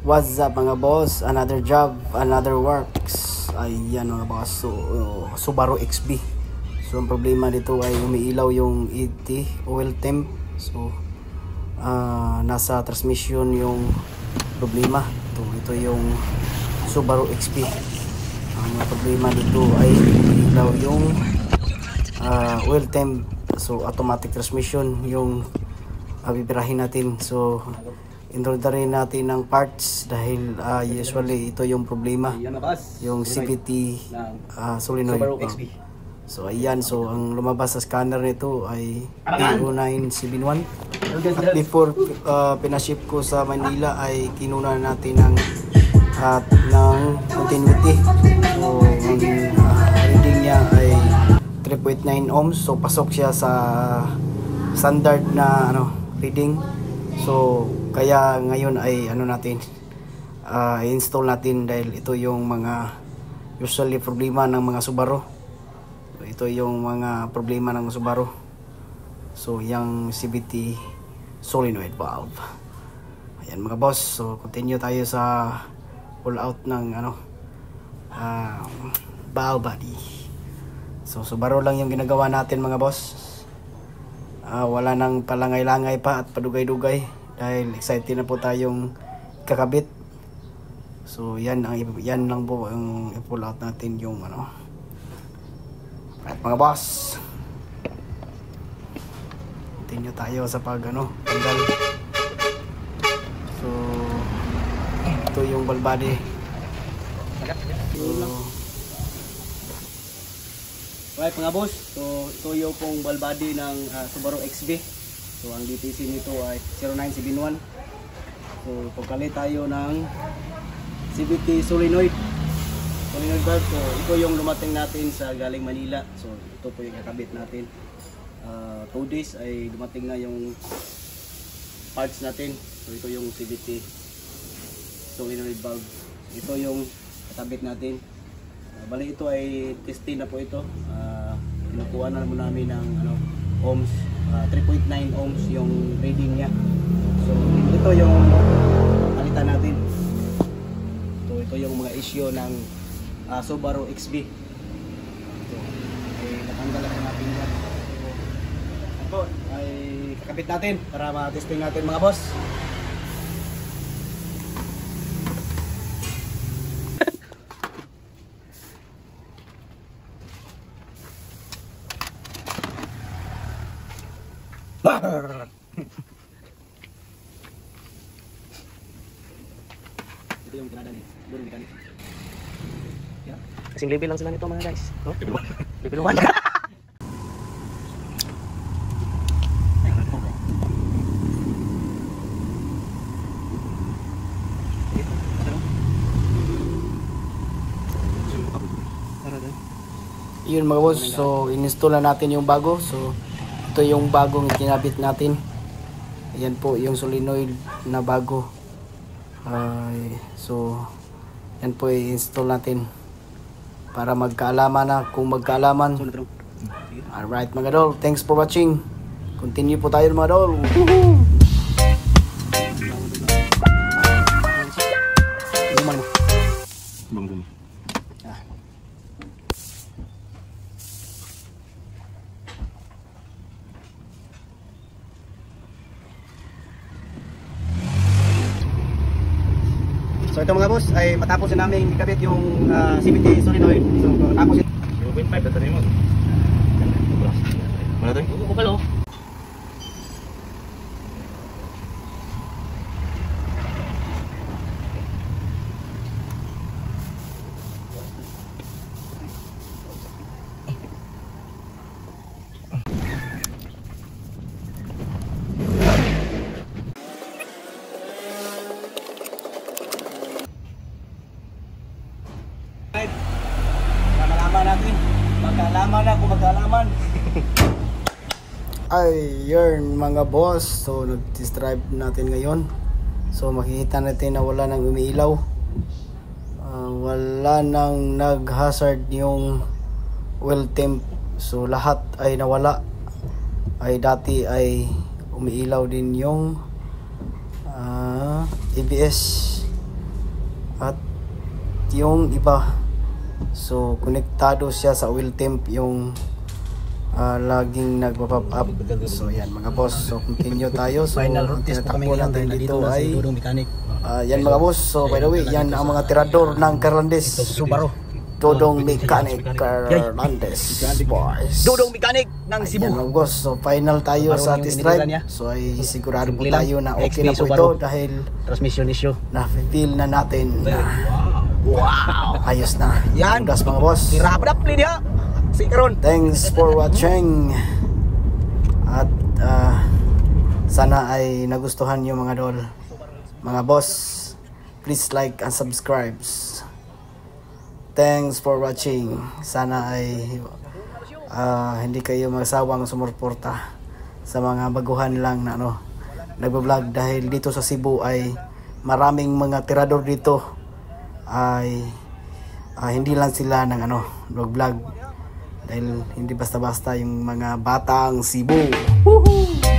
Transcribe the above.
What's up mga boss? Another job, another works. Ayan mga boss. So, Subaru XB. So ang problema dito ay umiilaw yung ET oil temp. So nasa transmission yung problema. Ito yung Subaru XB. Ang problema dito ay umiilaw yung oil temp. So automatic transmission yung bibirahin natin. So in-orderin natin ng parts dahil usually ito yung problema, yung CVT solenoid valve. So ayan, so ang lumabas sa scanner nito ay A0971 at before pinaship ko sa Manila ay kinuna natin ng continuity. So ang reading niya ay 3.9 ohms, so pasok siya sa standard na reading. So kaya ngayon ay install natin dahil ito yung mga usually problema ng mga Subaru. So, ito yung mga problema ng Subaru. So yung CVT solenoid valve. Ayan mga boss. So continue tayo sa pull out ng valve body. So Subaru lang yung ginagawa natin mga boss. Wala nang palangay-langay pa at padugay-dugay dahil excited na po tayong kakabit. So yan lang po ang i-pull out natin yung at mga boss, continue tayo sa tanggal. So ito yung valve body. Right mga boss, so ito yung pong valve body ng Subaru XB. So ang DTC nito ay 0971. So pagkalit tayo ng CVT solenoid valve. So ito yung lumating natin sa galing Manila. So ito po yung kakabit natin. 2 days ay dumating na yung parts natin. So ito yung CVT solenoid valve. Ito yung kakabit natin. Bali ito ay testing na po ito. Kinukuha na mo namin ng ohms, 3.9 ohms yung reading niya. So ito yung palitan natin. So ito yung mga issue ng Subaru XB. Ito ay natanggal na natin yan. So ito ay kakabit natin para ma-testing natin mga boss. Ito yung kinada ni Guru Mechanic. Yeah. Kasing level lang sila nito mga guys. No? Level 1. Yun mga boss, so in-install na natin yung bago. So ito yung bagong kinabit natin. Ayan po yung solenoid na bago. So yan po i-install natin para magkaalaman na kung magkaalaman. Alright mga dol, thanks for watching. Continue po tayo mga dol. So ito mga boss ay matapos na namin ikabit yung CVT solenoid. So matapos 0.5 na tayo mo. Wala tayo? Bukalo. Malaman natin. Magkaalaman na kung magkaalaman. Ayun mga boss, so nag-test drive natin ngayon. So makikita natin na wala nang umiilaw. Wala nang nag-hazard yung oil temp. So lahat ay nawala. Ay dati ay umiilaw din yung ABS. At yung iba, so konektado siya sa oil temp, yung laging nagpa-pop up. So yan mga boss, so continue tayo. So Final road test po kami ngayon dahil nandito na si Dudong Mechanic. yan mga boss, so by the way, yan ang mga tirador ng Carlandes. Subaru. Dudong Mechanic Carlandes boys. Dudong Mechanic ng Cebu. Yan mga boss, so final tayo Subaru sa yung test pinilitan drive. niya. So ay sigurado po Simple lang. tayo na okay XP na po ito Subaru. dahil Transmission issue. na-feel na natin na ayos na. Yan. Udas mga boss. Tirapadap ni dia. Si karon. Thanks for watching. At sana ay nagustuhan nyo mga dol. Mga boss, please like and subscribe. Thanks for watching. Sana ay hindi kayo magsawang sumuporta sa mga baguhan lang na nagbablog, dahil dito sa Cebu ay maraming mga tirador dito ay hindi lang sila ng vlog, dahil hindi basta-basta yung mga batang Cebu. Woohoo!